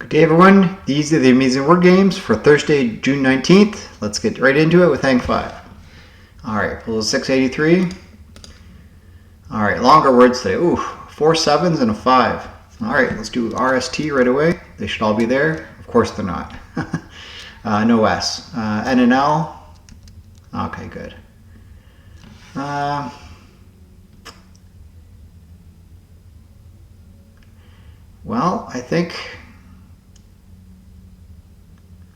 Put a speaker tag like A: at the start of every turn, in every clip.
A: Good day, everyone. These are the amazing word games for Thursday, June 19th. Let's get right into it with Hang 5. Alright, pull 683. Alright, longer words today. Ooh, 4 7s and a 5. Alright, let's do RST right away. They should all be there. Of course they're not. No S. N and L. Okay, good. Well, I think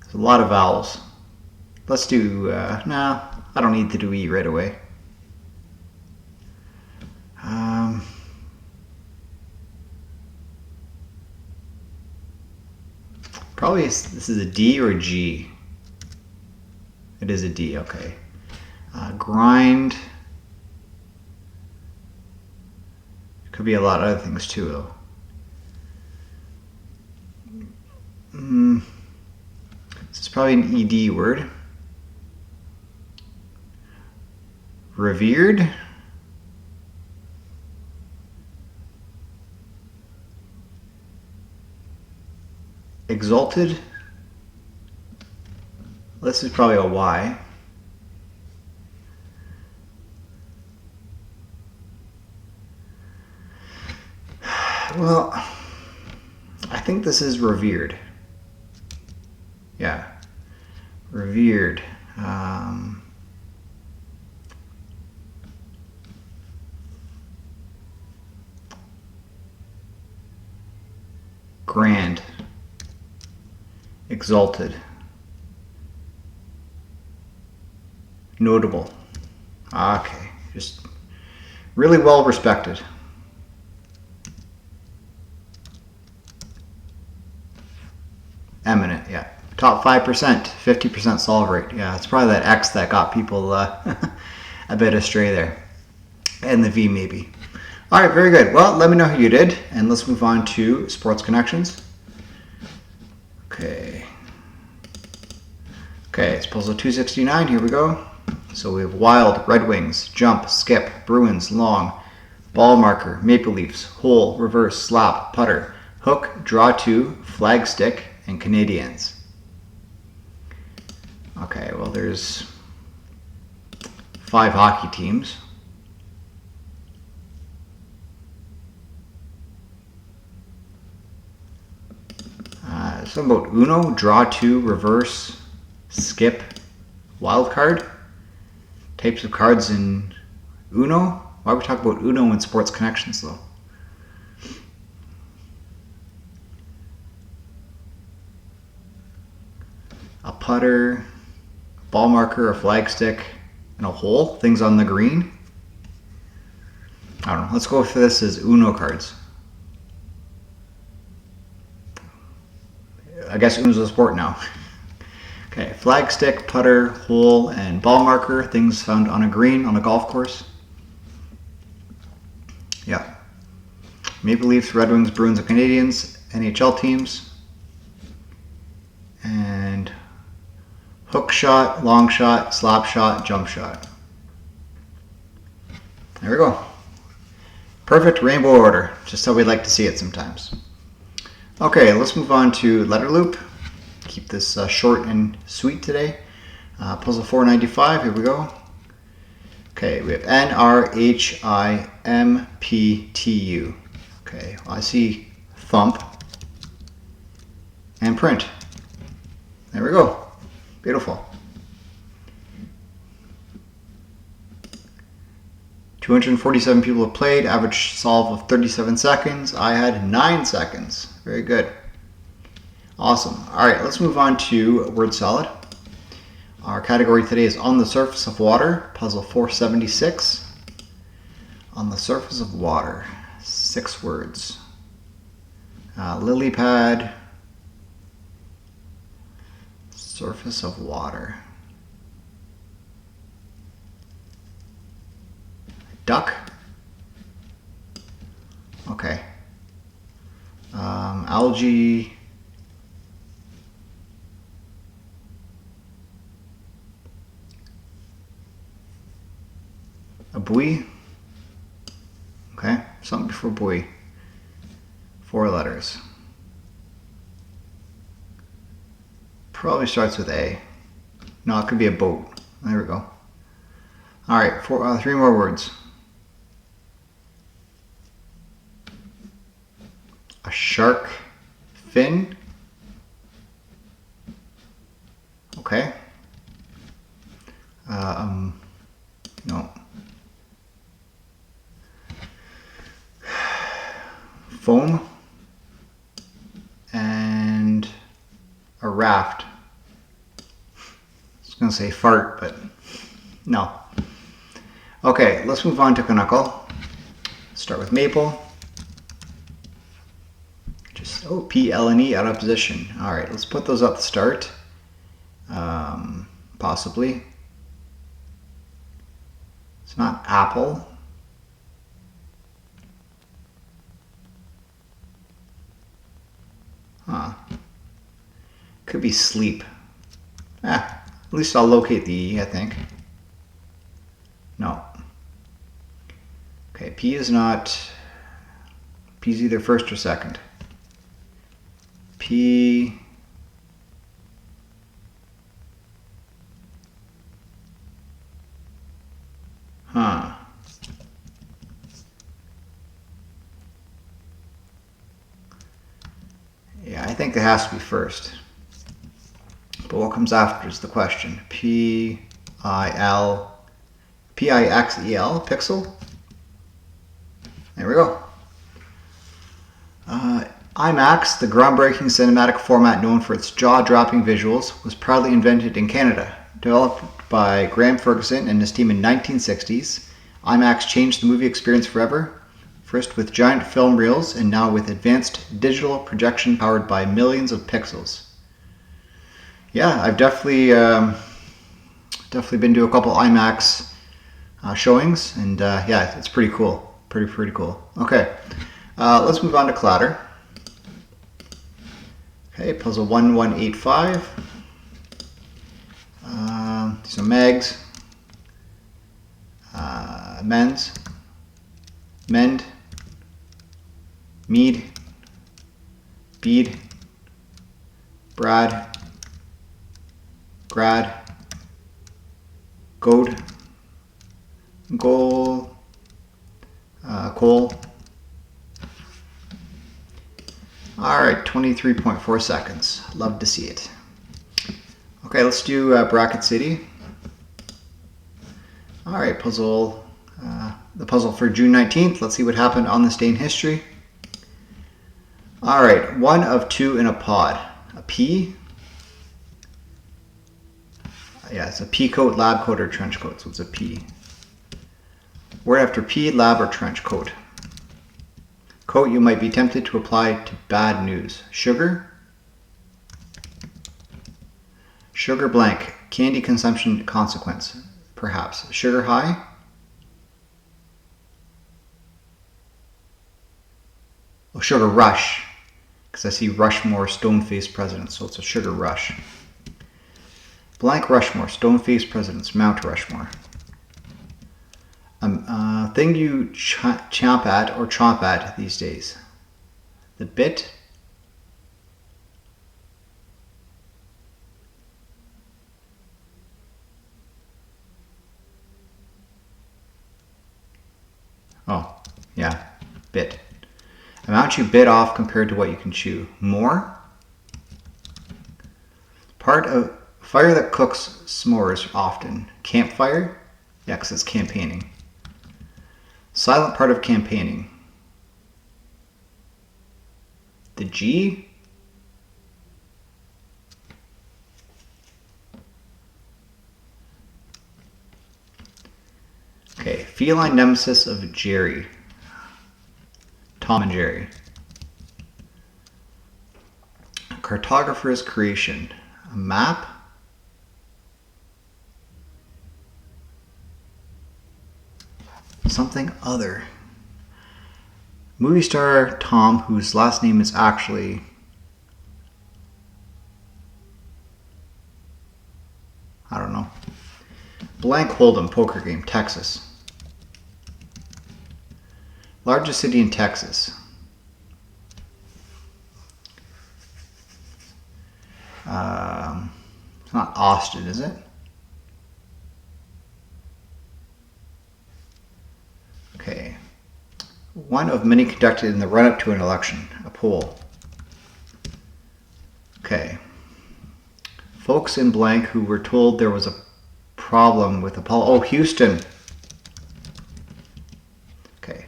A: there's a lot of vowels. Let's do, no, I don't need to do E right away. Probably this is a D or a G. It is a D, okay. Grind. Could be a lot of other things too, though. This is probably an ED word. Revered. Exalted. This is probably a Y. Well, I think this is revered. Yeah, revered. Grand. Exalted. Notable. Okay, just really well respected. Eminent, yeah. Top 5%, 50% solve rate. Yeah, it's probably that X that got people a bit astray there. And the V maybe. All right, very good. Well, let me know how you did, and let's move on to sports connections. Okay. Okay, it's puzzle 269. Here we go. So we have Wild, Red Wings, Jump, Skip, Bruins, Long, Ball Marker, Maple Leafs, Hole, Reverse, Slap, Putter, Hook, Draw 2, Flag Stick, and Canadians. Okay, well there's 5 hockey teams. Something about Uno, Draw 2, Reverse, Skip, Wild Card. Types of cards in Uno. Why would we talk about Uno in sports connections though? A putter, ball marker, a flag stick, and a hole. Things on the green. I don't know. Let's go for this as Uno cards. I guess Uno's a sport now. Okay, flag stick, putter, hole, and ball marker. Things found on a green on a golf course. Yeah. Maple Leafs, Red Wings, Bruins, and Canadians. NHL teams. And hook shot, long shot, slap shot, jump shot. There we go. Perfect rainbow order. Just how we'd like to see it sometimes. Okay, let's move on to letter loop. Keep this short and sweet today. Puzzle 495, here we go. Okay, we have NRHIMPTU. Okay, well, I see thump and print. There we go. Beautiful. 247 people have played, average solve of 37 seconds. I had 9 seconds. Very good. Awesome. All right, let's move on to word salad. Our category today is on the surface of water, puzzle 476. On the surface of water, 6 words. Lily pad, surface of water. Duck. Okay. Algae. A buoy. Okay, something before buoy. 4 letters. Probably starts with A. No, it could be a boat. There we go. All right, 3 more words. A shark fin. Okay. No. Foam and a raft. I was going to say fart, but no. Okay, let's move on to Canuckle. Start with maple. Just, oh, P, L, and E out of position. All right, let's put those at the start. Possibly. It's not apple. Huh. Could be sleep. At least I'll locate the E, I think. No. Okay, P is not... P is either first or second. P... Huh. Yeah, I think it has to be first. But what comes after is the question. P-I-L... P-I-X-E-L, pixel? There we go. IMAX, the groundbreaking cinematic format known for its jaw-dropping visuals, was proudly invented in Canada. Developed by Graham Ferguson and his team in 1960s, IMAX changed the movie experience forever, first with giant film reels and now with advanced digital projection powered by millions of pixels. Yeah, I've definitely been to a couple IMAX showings, and yeah, it's pretty cool. Pretty cool. Okay, let's move on to Cladder. Okay, puzzle 1185. These are megs, mends, mend, mead, bead, brad, grad, goad, goal, coal. All right, 23.4 seconds. Love to see it. Okay, let's do Bracket City. All right, puzzle. The puzzle for June 19th. Let's see what happened on this day in history. All right, 1 of 2 in a pod. A P. Yeah, it's a P coat, lab coat, or trench coat. So it's a P. Word after P, lab or trench coat. Coat you might be tempted to apply to bad news. Sugar. Sugar blank. Candy consumption consequence. Perhaps. Sugar high. Oh, sugar rush. Because I see Rushmore, stone-faced presidents. So it's a sugar rush. Blank Rushmore, stone-faced presidents. Mount Rushmore. Thing you chomp at or chomp at these days. The bit. Oh, yeah, bit. Amount you bit off compared to what you can chew. More. Part of fire that cooks s'mores often. Campfire. Yeah, because it's campaigning. Silent part of campaigning. The G. Okay, feline nemesis of Jerry. Tom and Jerry. Cartographer's creation. A map. Something other. Movie star Tom, whose last name is actually... I don't know. Blank Hold'em poker game, Texas. Largest city in Texas. It's not Austin, is it? Okay. One of many conducted in the run-up to an election, a poll. Okay. Folks in blank who were told there was a problem with Apollo. Oh, Houston. Okay.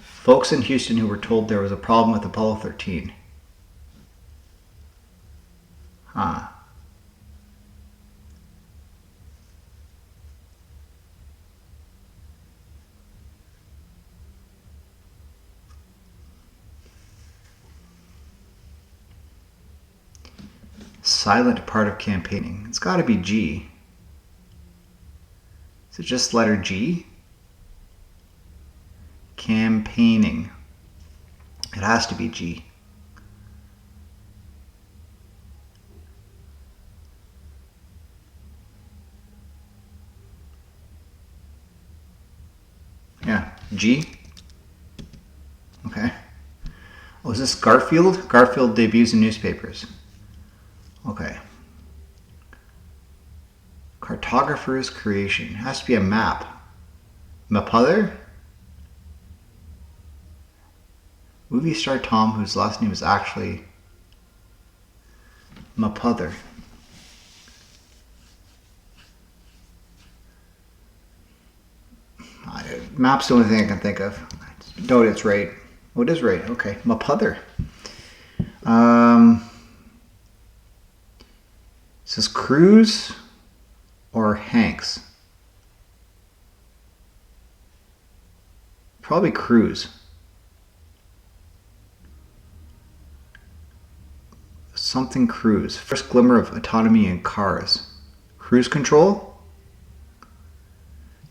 A: Folks in Houston who were told there was a problem with Apollo 13. Huh. Silent part of campaigning. It's got to be G. Is it just letter G? Campaigning. It has to be G. Yeah, G. Okay. Oh, is this Garfield? Garfield debuts in newspapers. Okay. Cartographer's creation. It has to be a map. Mapother? Movie star Tom, whose last name is actually Mapother. Map's the only thing I can think of. No, it's right. Oh, it is right. Okay. Mapother. Is this Cruz or Hanks? Probably Cruz. Something Cruise. First glimmer of autonomy in cars. Cruise control?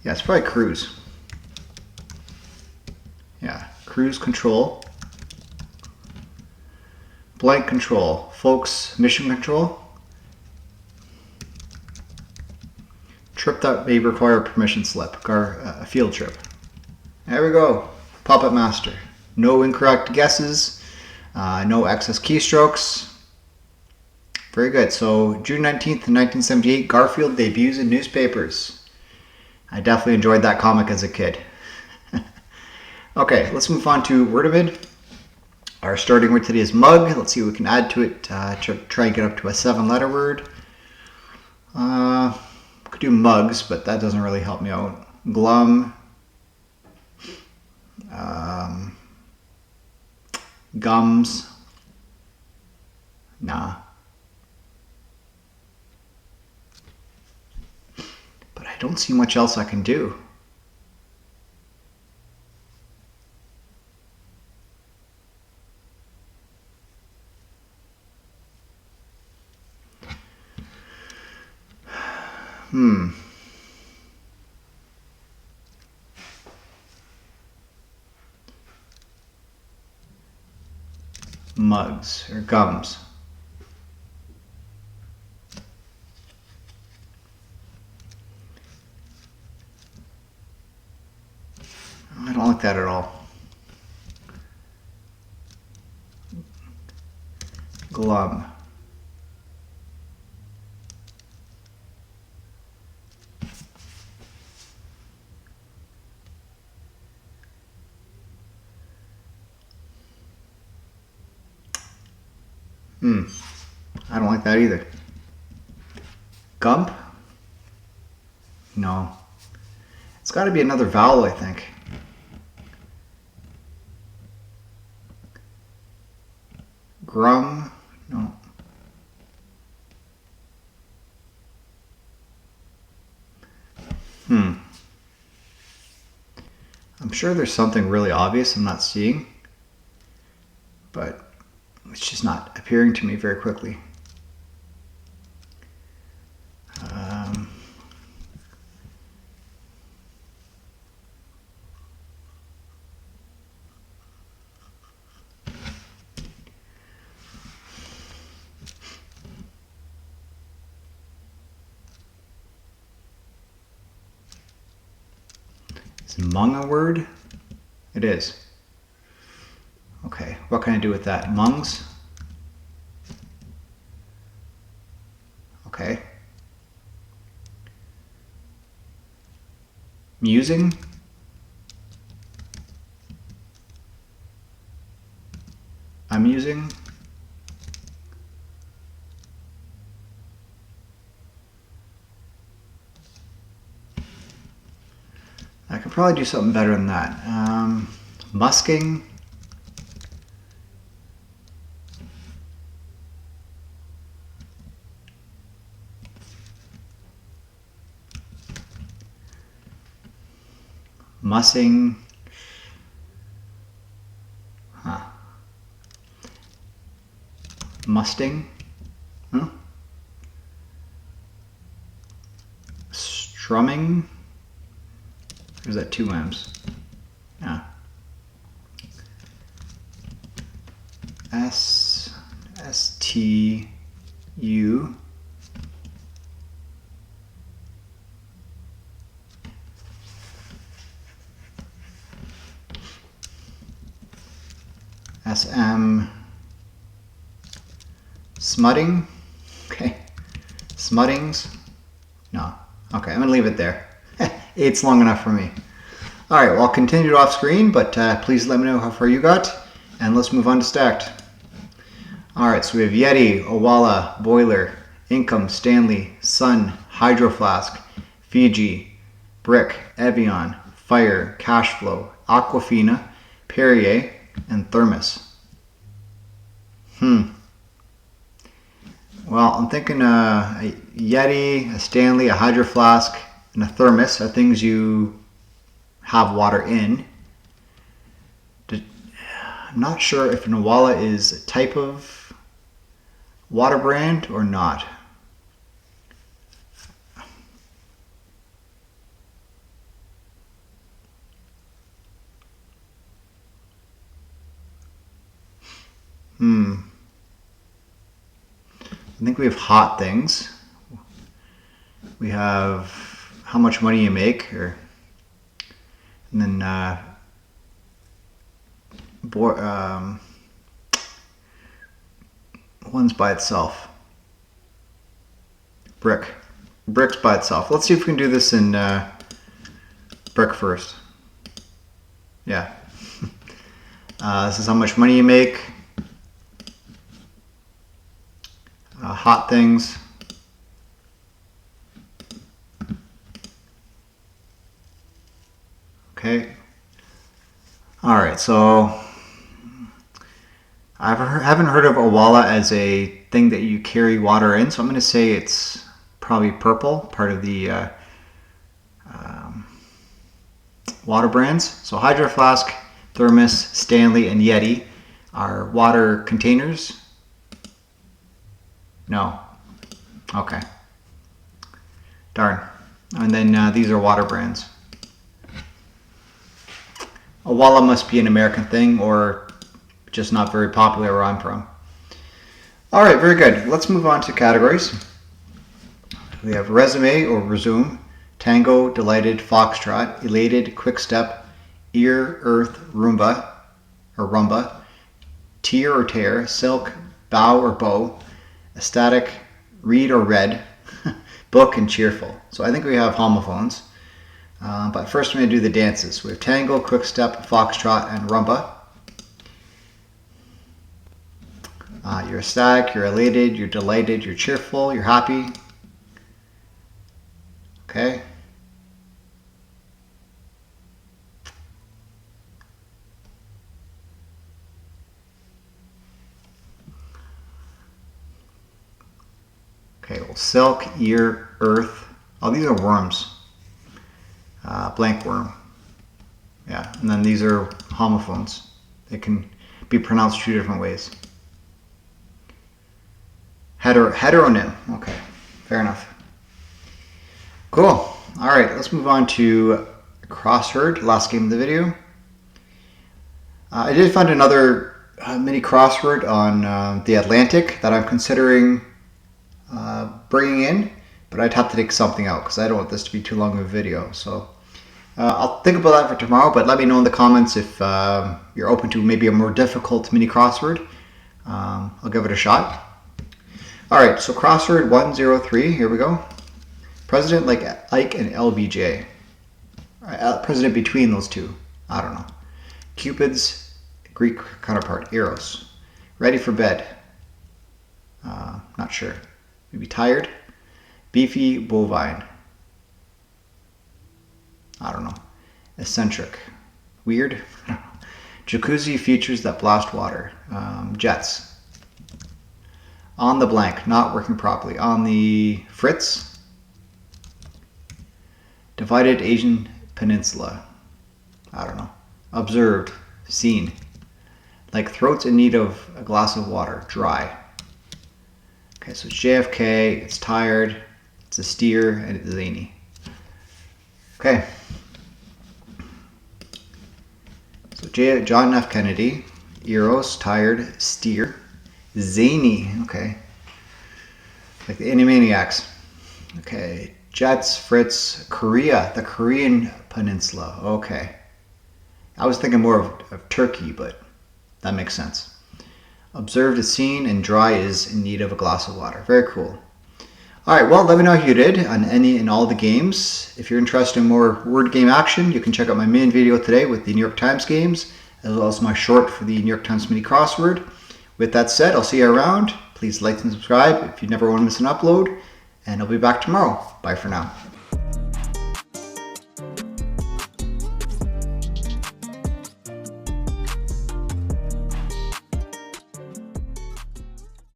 A: Yeah, it's probably cruise. Yeah, cruise control. Blank control. Folks, mission control. Trip that may require a permission slip. A field trip. There we go. Puppet Master. No incorrect guesses. No excess keystrokes. Very good. So June 19th, 1978, Garfield debuts in newspapers. I definitely enjoyed that comic as a kid. Okay, let's move on to Wordamid. Our starting word today is mug. Let's see what we can add to it to try and get up to a 7-letter word. Could do mugs, but that doesn't really help me out. Glum. Gums. Nah. But I don't see much else I can do. Mugs or gums. I don't like that at all. Glum. I don't like that either. Gump? No. It's got to be another vowel, I think. Grum? No. I'm sure there's something really obvious I'm not seeing, but it's just not appearing to me very quickly. Is mung a word? It is. Okay, what can I do with that? Mungs? Okay. Musing. Amusing. I could probably do something better than that. Musking. Mussing. Huh. Musting. Huh? Strumming. Or is that two M's? Yeah. S-T-U. S-M. Smutting. Okay. Smuttings. No. Okay, I'm going to leave it there. 8's long enough for me. Alright, well, I'll continue off screen, but please let me know how far you got, and let's move on to stacked. Alright, so we have Yeti, Owala, Boiler, Income, Stanley, Sun, Hydro Flask, Fiji, Brick, Evian, Fire, Cashflow, Aquafina, Perrier, and Thermos. Well, I'm thinking a Yeti, a Stanley, a Hydro Flask, and a Thermos are things you have water in. I'm not sure if an Owala is a type of water brand or not. I think we have hot things. We have how much money you make, and then one's by itself. Brick. Brick's by itself. Let's see if we can do this in brick first. Yeah. This is how much money you make. Hot things. Okay. All right, so I haven't heard of Owala as a thing that you carry water in, so I'm going to say it's probably purple, part of the water brands. So Hydro Flask, Thermos, Stanley, and Yeti are water containers. No. Okay. Darn. And then these are water brands. Owala must be an American thing or just not very popular where I'm from. All right, very good. Let's move on to categories. We have resume or resume, tango, delighted, foxtrot, elated, quickstep, ear, earth, Roomba or rumba, tear or tear, silk, bow or bow, ecstatic, read or read, book, and cheerful. So I think we have homophones. But first I'm going to do the dances. We have tango, quickstep, foxtrot, and rumba. You're ecstatic, you're elated, you're delighted, you're cheerful, you're happy. Okay. Okay, well, silk, ear, earth. Oh, these are worms. Blank worm. Yeah, and then these are homophones. They can be pronounced two different ways. Heteronym. Okay, fair enough. Cool. All right, let's move on to CrossHerd, last game of the video. I did find another mini crossword on the Atlantic that I'm considering bringing in, but I'd have to take something out because I don't want this to be too long of a video. So I'll think about that for tomorrow, but let me know in the comments if you're open to maybe a more difficult mini crossword. I'll give it a shot. All right, so CrossHerd 103, here we go. President like Ike and LBJ. President between those two, I don't know. Cupid's Greek counterpart, Eros. Ready for bed. Not sure. Maybe tired. Beefy bovine. I don't know. Eccentric. Weird. Jacuzzi features that blast water. Jets. On the blank. Not working properly. On the fritz. Divided Asian peninsula. I don't know. Observed. Seen. Like throats in need of a glass of water. Dry. Okay, so it's JFK, it's tired, it's a steer, and it's zany. Okay. So John F. Kennedy, Eros, tired, steer, zany, okay. Like the Animaniacs. Okay, Jets, Fritz, Korea, the Korean peninsula, okay. I was thinking more of Turkey, but that makes sense. Observed is seen, and dry is in need of a glass of water. Very cool. All right, well, let me know how you did on any and all the games. If you're interested in more word game action, you can check out my main video today with the New York Times games, as well as my short for the New York Times Mini Crossword. With that said, I'll see you around. Please like and subscribe if you never want to miss an upload, and I'll be back tomorrow. Bye for now.